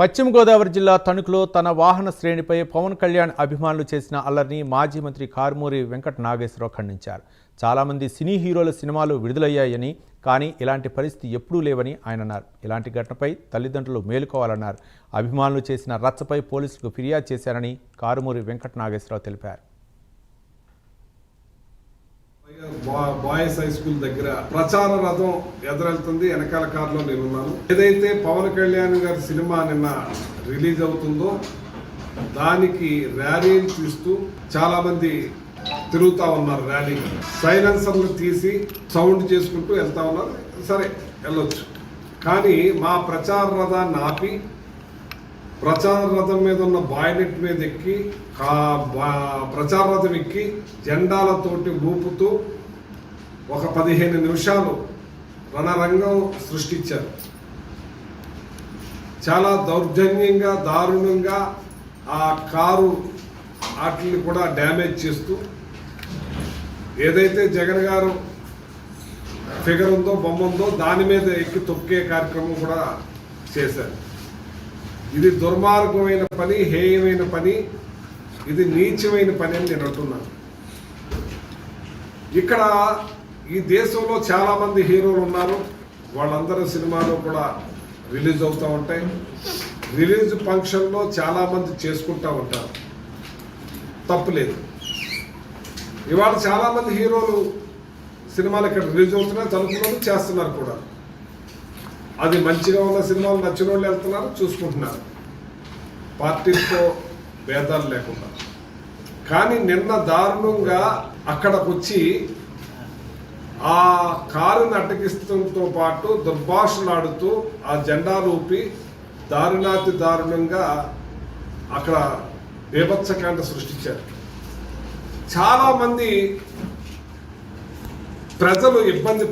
పశ్చిమ గోదావరి జిల్లా తణుకులో తన వాహన శ్రేణిపై పవన్ కళ్యాణ్ అభిమానులు చేసిన అల్లరిని మాజీ మంత్రి కారుమూరి వెంకట నాగేశ్వరరావు ఖండించారు. చాలామంది సినీ హీరోల సినిమాలు విడుదలయ్యాయని, కానీ ఇలాంటి పరిస్థితి ఎప్పుడూ లేవని ఆయన అన్నారు. ఇలాంటి ఘటనపై తల్లిదండ్రులు మేలుకోవాలన్నారు. అభిమానులు చేసిన రచ్చపై పోలీసులకు ఫిర్యాదు చేశారని కారుమూరి వెంకట నాగేశ్వరరావు తెలిపారు. బాయ్స్ హై స్కూల్ దగ్గర ప్రచార రథం ఎదురెళ్తుంది. వెనకాల కారులో నేనున్నాను. ఏదైతే పవన్ కళ్యాణ్ గారి సినిమా నిన్న రిలీజ్ అవుతుందో దానికి ర్యాలీలు తీస్తూ చాలా మంది తిరుగుతా ఉన్నారు. ర్యాలీ సైలెన్సర్లు తీసి సౌండ్ చేసుకుంటూ వెళ్తా ఉన్నారు. సరే, వెళ్ళొచ్చు. కానీ మా ప్రచార రథాన్ని ఆపి ప్రచార రథం మీద ఉన్న బాయినెట్ మీద ఎక్కి ప్రచార రథం ఎక్కి జెండాలతోటి ఊపుతూ ఒక 15 నిమిషాలు రణరంగం సృష్టించారు. చాలా దౌర్జన్యంగా, దారుణంగా ఆ కారు వాటిని కూడా డ్యామేజ్ చేస్తూ ఏదైతే జగన్ గారు ఫిగర్ ఉందో, బొమ్మ ఉందో దాని మీద ఎక్కి తొక్కే కార్యక్రమం కూడా చేశారు. ఇది దుర్మార్గమైన పని, హేయమైన పని, ఇది నీచమైన పని అని నేను అంటున్నాను. ఇక్కడ ఈ దేశంలో చాలామంది హీరోలు ఉన్నారు. వాళ్ళందరూ సినిమాలు కూడా రిలీజ్ అవుతూ ఉంటాయి. రిలీజ్ ఫంక్షన్లో చాలామంది చేసుకుంటూ ఉంటారు, తప్పులేదు. ఇవాళ చాలామంది హీరోలు సినిమాలు ఇక్కడ రిలీజ్ అవుతున్నాయి, తలుపులో చేస్తున్నారు కూడా. అది మంచిగా ఉన్న సినిమాలు నచ్చిన వాళ్ళు వెళ్తున్నారు, చూసుకుంటున్నారు, పార్టీలతో భేదాలు లేకుండా. కానీ నిన్న దారుణంగా అక్కడికి వచ్చి ఆ కారుని అడ్డగిస్తడంతో పాటు దుర్భాషలాడుతూ ఆ జెండాలు ఊపి దారుణాతి దారుణంగా అక్కడ బీభత్సకాండ సృష్టించారు. చాలామంది ప్రజలు ఇబ్బంది